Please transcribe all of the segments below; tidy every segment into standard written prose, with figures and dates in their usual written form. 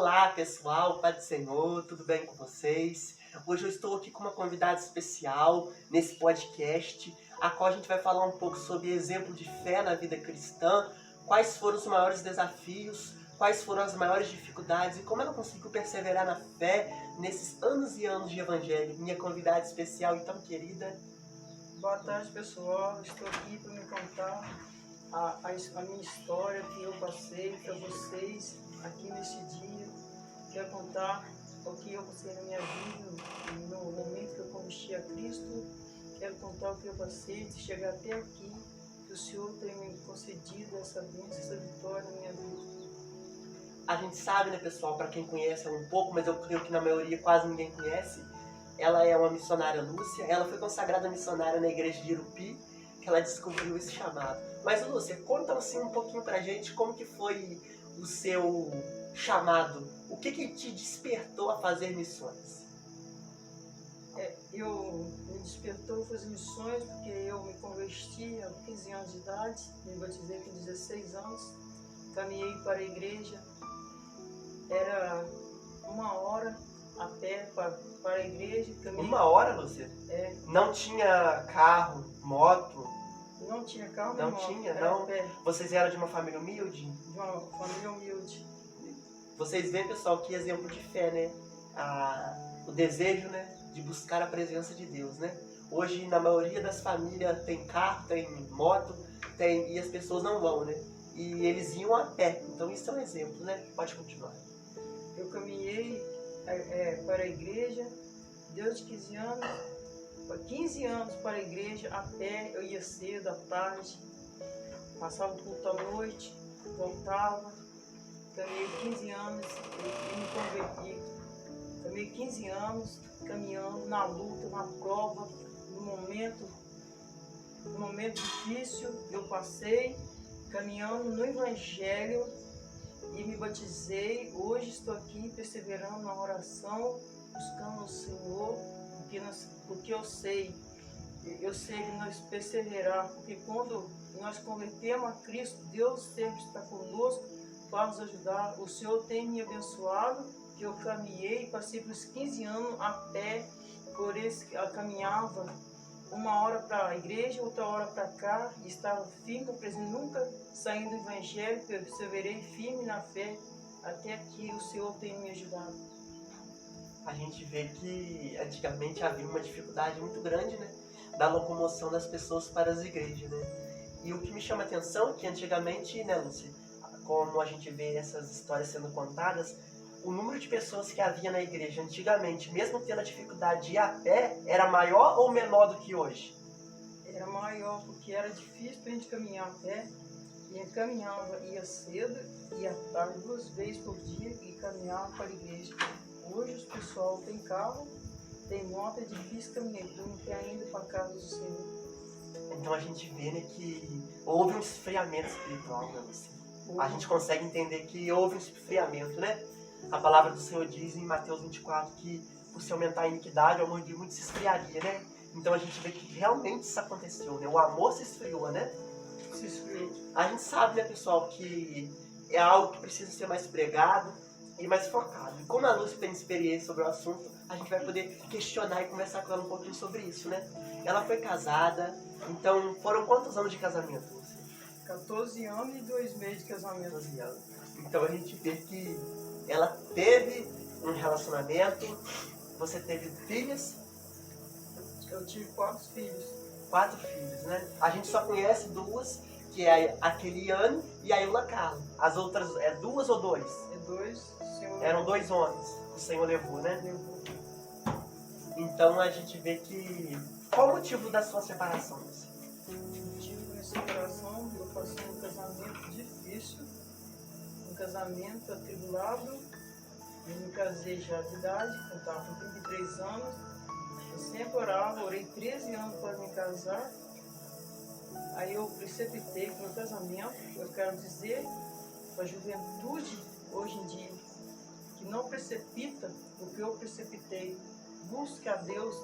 Olá pessoal, Pai do Senhor, tudo bem com vocês? Hoje eu estou aqui com uma convidada especial nesse podcast, a qual a gente vai falar um pouco sobre exemplo de fé na vida cristã, quais foram os maiores desafios, quais foram as maiores dificuldades e como ela conseguiu perseverar na fé nesses anos e anos de evangelho. Minha convidada especial e tão querida. Boa tarde, pessoal. Estou aqui para me contar a minha história que eu passei para vocês aqui neste dia. Quero contar o que eu passei na minha vida, no momento que eu converti a Cristo. Quero contar o que eu passei de chegar até aqui, que o Senhor tem me concedido essa bênção, essa vitória na minha vida. A gente sabe, né, pessoal, para quem conhece ela um pouco, mas eu creio que na maioria quase ninguém conhece, ela é uma missionária Lúcia. Ela foi consagrada missionária na igreja de Irupi, que ela descobriu esse chamado. Mas, Lúcia, conta assim um pouquinho pra gente como que foi o seu chamado. O que te despertou a fazer missões? Me despertou fazer missões porque eu me converti aos 15 anos de idade, me batizei com 16 anos, caminhei para a igreja, era 1 hora a pé para a igreja. Caminhei. 1 hora, Lúcia? É. Não tinha carro, moto? Não tinha carro, não moto, tinha, era não? a pé. Vocês eram de uma família humilde? De uma família humilde. Vocês veem, pessoal, que exemplo de fé, né? O desejo, né, de buscar a presença de Deus, né? Hoje, na maioria das famílias, tem carro, tem moto, e as pessoas não vão, né? E eles iam a pé. Então, isso é um exemplo, né? Pode continuar. Eu caminhei para a igreja, desde 15 anos, 15 anos para a igreja, a pé. Eu ia cedo, à tarde, passava o culto à noite, voltava. Caminhei 15 anos e me converti. Caminhei 15 anos caminhando na luta, na prova, no momento difícil eu passei, caminhando no Evangelho e me batizei. Hoje estou aqui perseverando na oração, buscando o Senhor, porque eu sei que nós perseverar, porque quando nós convertemos a Cristo, Deus sempre está conosco para nos ajudar. O Senhor tem me abençoado, que eu caminhei, passei por 15 anos a pé, por isso eu caminhava 1 hora para a igreja, outra hora para cá, e estava firme, nunca saindo do Evangelho, perseverei firme na fé, até que o Senhor tem me ajudado. A gente vê que antigamente havia uma dificuldade muito grande, né, da locomoção das pessoas para as igrejas, né? E o que me chama a atenção é que antigamente, né, Lúcia, como a gente vê essas histórias sendo contadas, o número de pessoas que havia na igreja antigamente, mesmo tendo a dificuldade de ir a pé, era maior ou menor do que hoje? Era maior, porque era difícil para a gente caminhar a pé. E caminhava, ia cedo, ia à tarde, 2 vezes por dia, e caminhava para a igreja. Hoje os pessoal tem carro, tem moto, é difícil caminhar, não quer indo para a casa do Senhor. Então a gente vê, né, que houve um esfriamento espiritual, né, Lúcia? A gente consegue entender que houve um esfriamento, né? A palavra do Senhor diz em Mateus 24 que por se aumentar a iniquidade, o amor de muitos se esfriaria, né? Então a gente vê que realmente isso aconteceu, né? O amor se esfriou, né? Se esfriou. A gente sabe, né, pessoal, que é algo que precisa ser mais pregado e mais focado. E como a Lúcia tem experiência sobre o assunto, a gente vai poder questionar e conversar com ela um pouquinho sobre isso, né? Ela foi casada, então foram quantos anos de casamento, Lúcia? 14 anos e 2 meses de casamento. 14 anos. Então a gente vê que ela teve um relacionamento, você teve filhas? Eu tive 4 filhos. 4 filhos, né? A gente só conhece 2, que é a Keliane e a Eula Carla. As outras, 2 ou 2? É 2, o Senhor Eram 2 homens que o Senhor levou, né? levou. Então a gente vê que... Qual o motivo da sua separação? O motivo da minha separação, eu passei um casamento difícil, um casamento atribulado. Eu me casei já de idade, eu estava com 33 anos. Eu sempre orava, orei 13 anos para me casar. Aí eu precipitei com o meu casamento. Eu quero dizer para a juventude hoje em dia que não precipita o que eu precipitei. Busque a Deus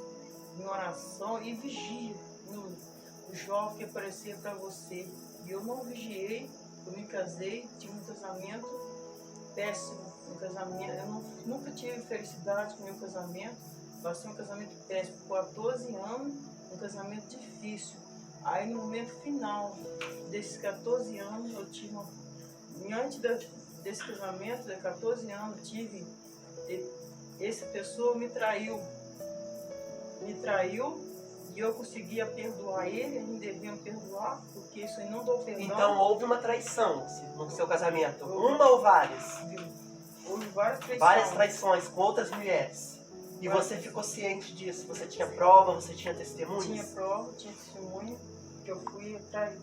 em oração e vigie no jovem que aparecer para você. E eu não vigiei, eu me casei, tive um casamento péssimo no casamento. Eu nunca tive felicidade com o meu casamento. Passei um casamento péssimo, por 14 anos, um casamento difícil. Aí no momento final desses 14 anos, eu tive antes desse casamento, de 14 anos, essa pessoa me traiu e eu conseguia perdoar ele, eles deviam perdoar, porque isso aí não dou perdão. Então houve uma traição no seu casamento? Uma ou várias? Houve várias traições. Várias traições com outras mulheres. E você ficou ciente disso? Você tinha prova, você tinha testemunhas? Tinha prova, tinha testemunha, que eu fui traído.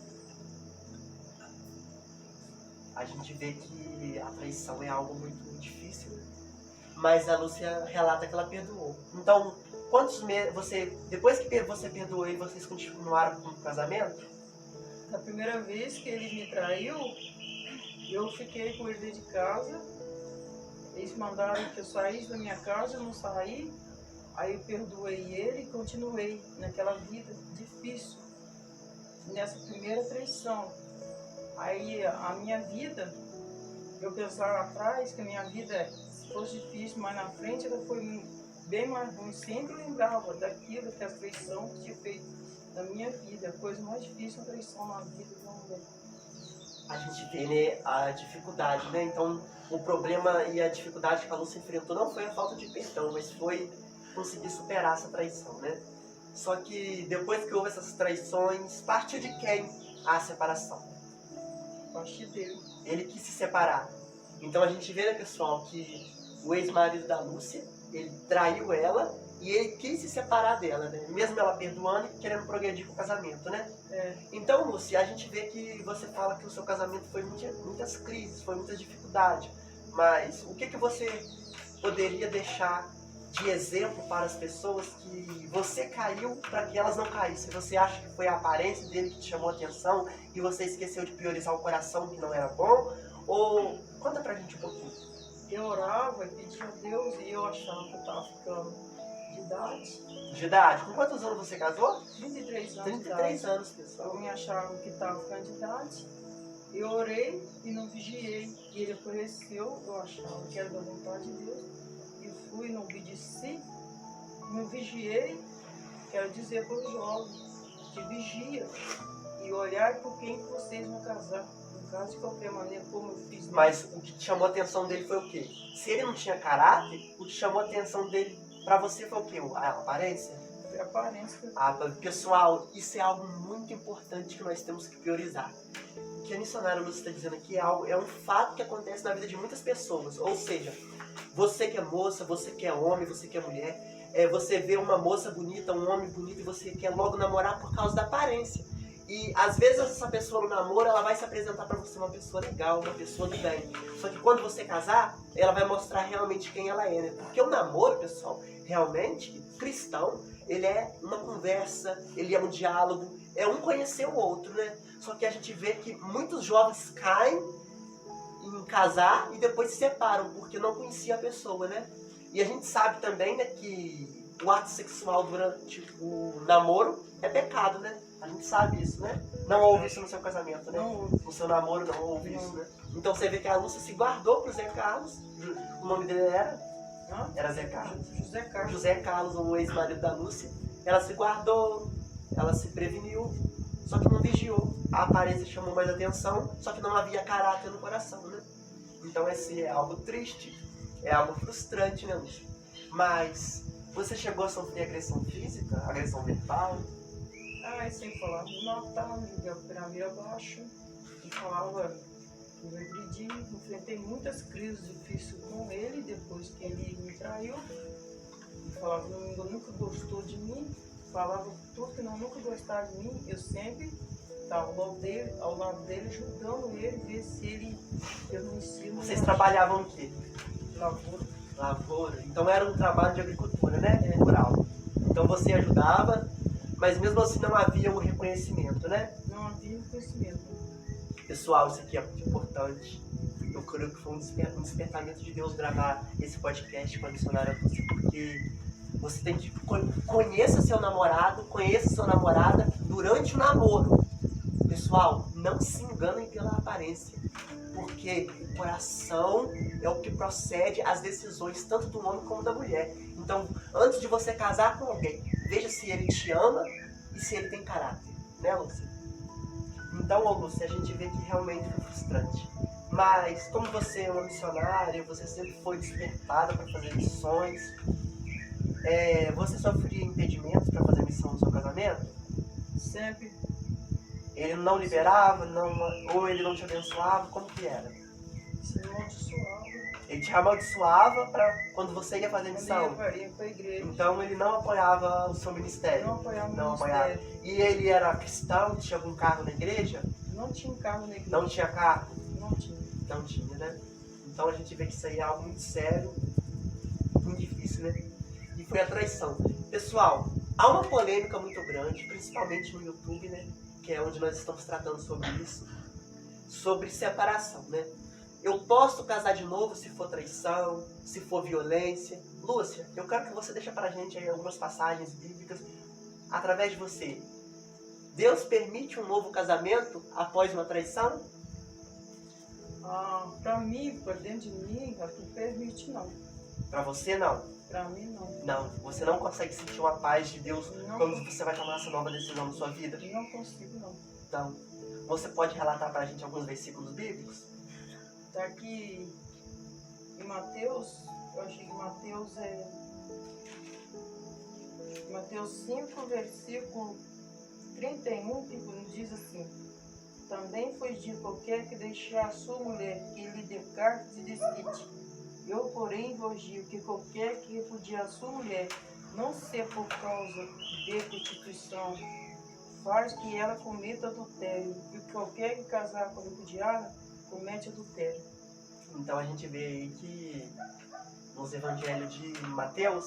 A gente vê que a traição é algo muito difícil, né? Mas a Lúcia relata que ela perdoou. Então, quantos meses depois que você perdoou ele, vocês continuaram com o casamento? Na primeira vez que ele me traiu, eu fiquei com ele dentro de casa. Eles mandaram que eu saísse da minha casa, eu não saí. Aí eu perdoei ele e continuei naquela vida difícil, nessa primeira traição. Aí a minha vida, eu pensava atrás que a minha vida, se fosse difícil, mas na frente ela foi bem mais ruim. Sempre lembrava daquilo, que a traição que tinha feito na minha vida. A coisa mais difícil é a traição na vida de uma mulher. A gente vê, né, a dificuldade, né? Então, o problema e a dificuldade que a Lúcia enfrentou não foi a falta de perdão, mas foi conseguir superar essa traição, né? Só que depois que houve essas traições, partiu de quem a separação? Partiu dele. Ele quis se separar. Então a gente vê, né, pessoal, que o ex-marido da Lúcia, ele traiu ela e ele quis se separar dela, né? Mesmo ela perdoando e querendo progredir com o casamento, né? Então, Lúcia, a gente vê que você fala que o seu casamento foi muitas crises, foi muita dificuldade. Mas o que você poderia deixar de exemplo para as pessoas que você caiu para que elas não caíssem? Você acha que foi a aparência dele que te chamou a atenção e você esqueceu de priorizar o coração que não era bom? Ou conta pra gente um pouquinho. Eu orava e pedia a Deus e eu achava que eu estava ficando de idade. De idade? Com quantos anos você casou? 33 anos. 33 anos, pessoal. Eu me achava que estava ficando de idade. Eu orei e não vigiei. E ele apareceu, eu achava que era da vontade de Deus. E fui, não obedeci, não vigiei. Quero dizer para os jovens que vigia e olhar por quem que vocês vão casar. No caso, de qualquer maneira, como eu fiz. Mas o que te chamou a atenção dele foi o quê? Se ele não tinha caráter, o que chamou a atenção dele pra você foi o quê? A aparência? Foi a aparência. Pessoal, isso é algo muito importante que nós temos que priorizar. O que a missionária Lúcia está dizendo aqui é um fato que acontece na vida de muitas pessoas. Ou seja, você que é moça, você que é homem, você que é mulher, você vê uma moça bonita, um homem bonito e você quer logo namorar por causa da aparência. E às vezes essa pessoa no namoro, ela vai se apresentar pra você uma pessoa legal, uma pessoa do bem. Só que quando você casar, ela vai mostrar realmente quem ela é, né? Porque o namoro, pessoal, realmente, cristão, ele é uma conversa, ele é um diálogo, é um conhecer o outro, né? Só que a gente vê que muitos jovens caem em casar e depois se separam, porque não conhecia a pessoa, né? E a gente sabe também, né, que o ato sexual durante o namoro é pecado, né? A gente sabe isso, né? Não houve isso no seu casamento, né? Não houve. No seu namoro não houve isso, né? Então você vê que a Lúcia se guardou pro Zé Carlos. O nome dele era Zé Carlos. José Carlos. José Carlos, o ex-marido da Lúcia. Ela se guardou, ela se preveniu, só que não vigiou. A aparência chamou mais atenção, só que não havia caráter no coração, né? Então esse é algo triste, é algo frustrante, né, Lúcia? Mas você chegou a sofrer agressão física, agressão verbal? Ah, sem falar, me matava, me jogava pela mira abaixo, e falava que eu agredi, enfrentei muitas crises difíceis com ele, depois que ele me traiu, e falava que nunca gostou de mim, falava tudo que nunca gostava de mim, eu sempre estava ao lado dele, ajudando ele, ver se ele, eu não ensino. Vocês trabalhavam o quê? Lavoura. Lavoura? Então era um trabalho de agricultura, né? Rural. Então você ajudava, mas mesmo assim não havia um reconhecimento, né? Não havia reconhecimento. Pessoal, isso aqui é muito importante. Eu creio que foi um despertamento de Deus gravar esse podcast com a missionária Lúcia, porque você tem que conheça seu namorado, conheça sua namorada durante o namoro. Pessoal, não se enganem pela aparência. Porque o coração é o que procede às decisões tanto do homem como da mulher. Então, antes de você casar com alguém, veja se ele te ama e se ele tem caráter, né, Lúcia? Então, Lúcia, a gente vê que realmente foi frustrante. Mas, como você é uma missionária, você sempre foi despertada para fazer missões, você sofria impedimentos para fazer missão no seu casamento? Sempre. Ele não liberava, ou ele não te abençoava? Como que era? Se amaldiçoava. Ele te amaldiçoava para quando você ia fazer Quando missão? ia pra igreja. Então ele não apoiava o seu ministério? Não apoiava o Não ministério. apoiava. E ele era cristão? Tinha algum cargo na igreja? Não tinha um carro na igreja. Não tinha cargo? Não tinha. Não tinha, né? Então a gente vê que isso aí é algo muito sério, muito difícil, né? E foi a traição. Pessoal, há uma polêmica muito grande, principalmente no YouTube, né? Que é onde nós estamos tratando sobre isso, sobre separação, né? Eu posso casar de novo se for traição, se for violência. Lúcia, eu quero que você deixe pra gente aí algumas passagens bíblicas através de você. Deus permite um novo casamento após uma traição? Pra mim, por dentro de mim, não permite não. Pra você, não. Pra mim, não. Não, você não consegue sentir uma paz de Deus Não. quando você vai tomar essa nova decisão na sua vida? Não consigo, não. Então, você pode relatar pra gente alguns versículos bíblicos? Tá aqui em Mateus, eu achei que Mateus é... Mateus 5, versículo 31, que nos diz assim: também foi dito qualquer que deixar sua mulher e lhe dê cartas e desquite. Eu, porém, vos digo que qualquer que repudiar sua mulher, não ser por causa de prostituição, faz que ela cometa adultério, e qualquer que casar com repudiada, comete adultério. Então a gente vê aí que nos evangelhos de Mateus,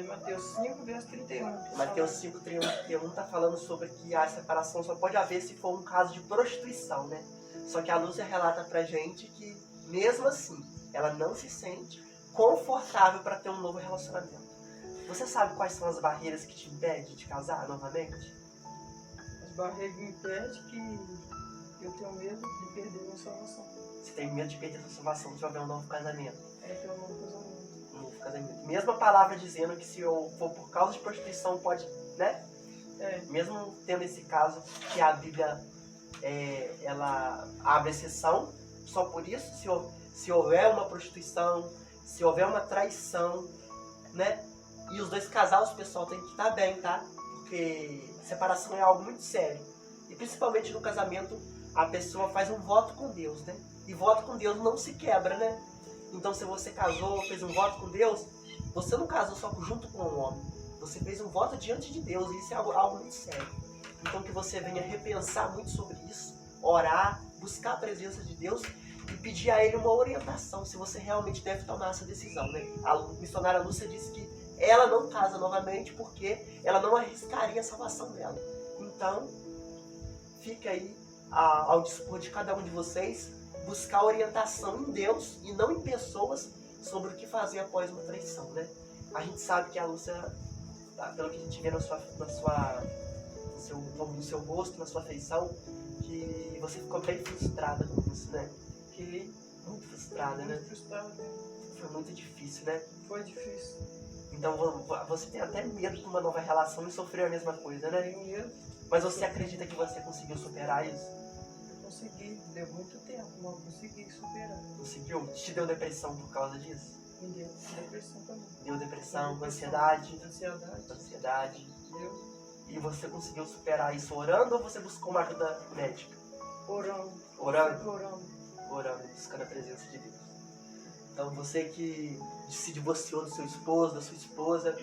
Mateus 5, verso 31. Mateus 5:31 está falando sobre que a separação só pode haver se for um caso de prostituição, né? Só que a Lúcia relata pra gente que, mesmo assim, ela não se sente confortável para ter um novo relacionamento. Você sabe quais são as barreiras que te impedem de casar novamente? As barreiras me impedem que eu tenho medo de perder minha salvação. Você tem medo de perder sua salvação se houver um novo casamento? Ter um novo casamento. Um novo casamento. Mesmo a palavra dizendo que se eu for por causa de prostituição pode, né? Mesmo tendo esse caso que a Bíblia ela abre exceção, só por isso, se houver uma prostituição, se houver uma traição, né? E os dois casais, o pessoal tem que estar bem, tá? Porque separação é algo muito sério. E principalmente no casamento, a pessoa faz um voto com Deus, né? E voto com Deus não se quebra, né? Então se você casou, fez um voto com Deus, você não casou só junto com um homem. Você fez um voto diante de Deus, e isso é algo muito sério. Então que você venha repensar muito sobre isso, orar, buscar a presença de Deus e pedir a Ele uma orientação, se você realmente deve tomar essa decisão, né? A missionária Lúcia disse que ela não casa novamente porque ela não arriscaria a salvação dela. Então, fica aí ao dispor de cada um de vocês buscar orientação em Deus e não em pessoas sobre o que fazer após uma traição, né? A gente sabe que a Lúcia, pelo que a gente vê no seu rosto, na sua feição, que você ficou bem frustrada com isso, né? Fiquei muito frustrada, né? muito frustrada. Foi muito difícil, né? Foi difícil. Então você tem até medo de uma nova relação e sofrer a mesma coisa, né? Tenho medo. Mas você acredita que você conseguiu superar isso? Eu consegui, deu muito tempo, mas eu consegui superar. Conseguiu? Te deu depressão por causa disso? Me deu depressão também. Deu depressão, ansiedade? Ansiedade. Deu. E você conseguiu superar isso orando ou você buscou uma ajuda médica? Orando. Orando? Orando. Buscando a presença de Deus. Então você que se divorciou do seu esposo, da sua esposa,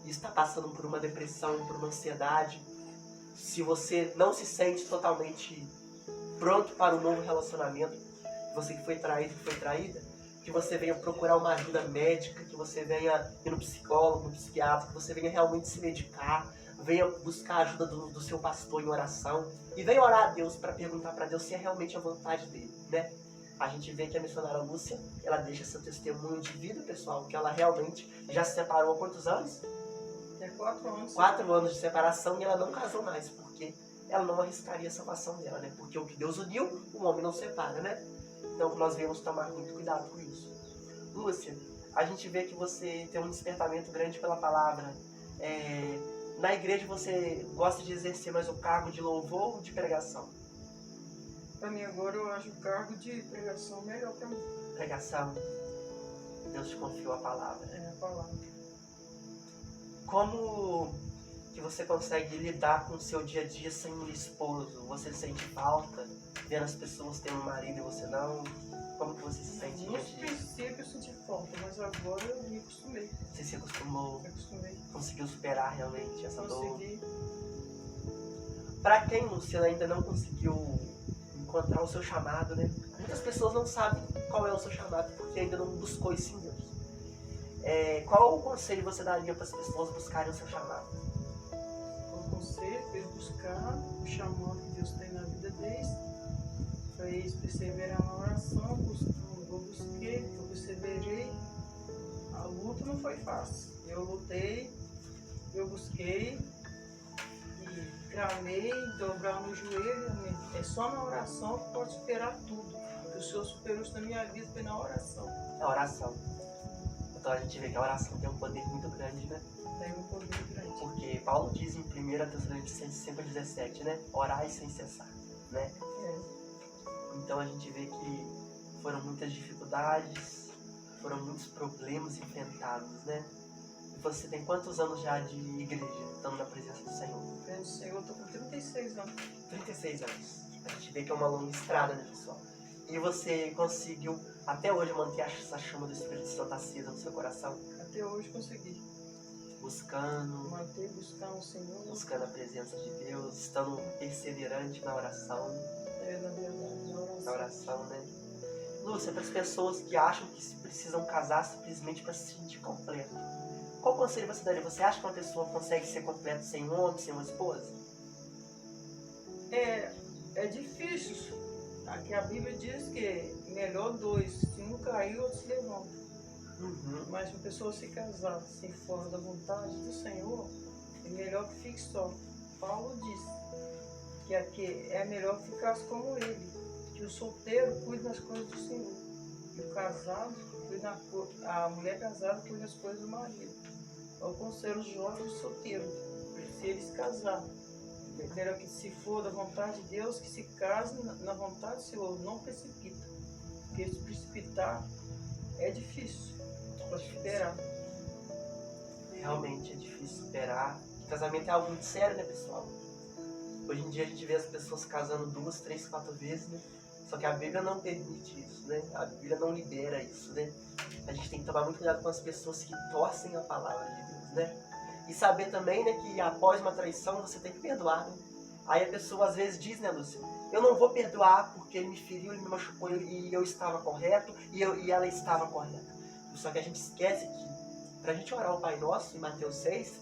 e está passando por uma depressão, por uma ansiedade, se você não se sente totalmente pronto para um novo relacionamento, você que foi traído, que foi traída, que você venha procurar uma ajuda médica, que você venha ir no psicólogo, no psiquiatra, que você venha realmente se medicar, venha buscar a ajuda do seu pastor em oração e venha orar a Deus para perguntar para Deus se é realmente a vontade dele, né? A gente vê que a missionária Lúcia, ela deixa seu testemunho de vida, pessoal, que ela realmente já se separou há quantos anos? Tem 4 anos. 4 anos de separação e ela não casou mais, porque ela não arriscaria a salvação dela, né? Porque o que Deus uniu, o homem não separa, né? Então nós devemos tomar muito cuidado com isso. Lúcia, a gente vê que você tem um despertamento grande pela palavra. Na igreja você gosta de exercer mais o cargo de louvor ou de pregação? Para mim agora eu acho o cargo de pregação melhor para mim. Pregação. Deus te confiou a palavra. É a palavra. Como que você consegue lidar com o seu dia a dia sem um esposo? Você sente falta vendo as pessoas tendo um marido e você não? Como que você se sente No diante disso? princípio eu senti falta, mas agora eu me acostumei. Você se acostumou, Me acostumei. conseguiu superar realmente essa dor? Consegui. Para quem, Luciana, ainda não conseguiu encontrar o seu chamado, né? Muitas pessoas não sabem qual é o seu chamado porque ainda não buscou isso em Deus. Qual o conselho você daria para as pessoas buscarem o seu chamado? O conselho é buscar o chamado que Deus tem na vida deles. Para eles perseverar na oração, eu busquei, eu perseverei. A luta não foi fácil. Eu lutei, eu busquei, e clamei, dobrar no joelho. É só na oração que pode superar tudo. O Senhor superou isso na minha vida, foi na oração. A oração. Então a gente vê que a oração tem um poder muito grande, né? Tem um poder grande. Porque Paulo diz em 1 Tessalonicenses 5,17, né? Orai sem cessar, né? Então a gente vê que foram muitas dificuldades, foram muitos problemas enfrentados, né? E você tem quantos anos já de igreja, estando na presença do Senhor? Pelo Senhor, eu estou com 36 anos. 36 anos. A gente vê que é uma longa estrada, né, pessoal? E você conseguiu, até hoje, manter essa chama do Espírito Santo acesa no seu coração? Até hoje consegui. Buscando Buscar o Senhor. Buscando a presença de Deus, estando perseverante na oração. Na verdade, Na oração, né? Lúcia, para as pessoas que acham que se precisam casar simplesmente para se sentir completo, qual conselho você daria? Você acha que uma pessoa consegue ser completa sem um homem, sem uma esposa? É difícil. Aqui a Bíblia diz que melhor dois, se um cair, o outro se levanta. Uhum. Mas se a pessoa se casar sem fora da vontade do Senhor, é melhor que fique só. Paulo diz que aqui é melhor que ficasse como ele, que o solteiro cuide das coisas do Senhor, e o casado a mulher casada cuide das coisas do marido. Eu aconselho os jovens solteiros, se eles casarem, melhor que se for da vontade de Deus, que se case na vontade do Senhor, não precipita. Porque se precipitar é difícil para superar. Realmente é difícil superar. Casamento é algo muito sério, né, pessoal? Hoje em dia a gente vê as pessoas casando 2, 3, 4 vezes, né? Só que a Bíblia não permite isso, né? A Bíblia não libera isso, né? A gente tem que tomar muito cuidado com as pessoas que torcem a palavra de Deus, né? E saber também, né, que após uma traição você tem que perdoar, né? Aí a pessoa às vezes diz, né, Lúcia? Eu não vou perdoar porque ele me feriu, ele me machucou e eu estava correto e ela estava correta. Só que a gente esquece que, pra gente orar o Pai Nosso, em Mateus 6,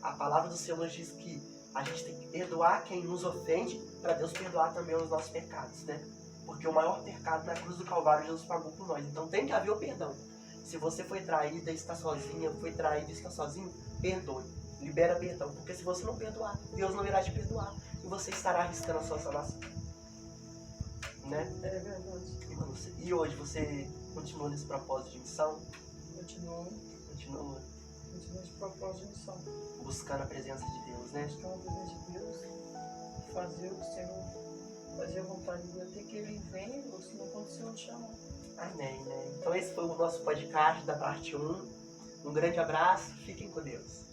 a palavra do Senhor nos diz que a gente tem que perdoar quem nos ofende para Deus perdoar também os nossos pecados, né? Porque o maior pecado na cruz do Calvário Jesus pagou por nós. Então tem que haver o perdão. Se você foi traída e está sozinha, foi traído e está sozinho, perdoe. Libera perdão. Porque se você não perdoar, Deus não irá te perdoar. E você estará arriscando a sua salvação. Né? É verdade. E hoje você continua nesse propósito de missão? Continua nesse propósito de missão. Buscando a presença de Deus, né? Buscar a presença de Deus, fazer o que o Senhor, fazer a vontade de Deus, até que Ele venha, ou se não acontecer, eu te chamo. Amém, né? Então esse foi o nosso podcast da parte 1. Um grande abraço, fiquem com Deus.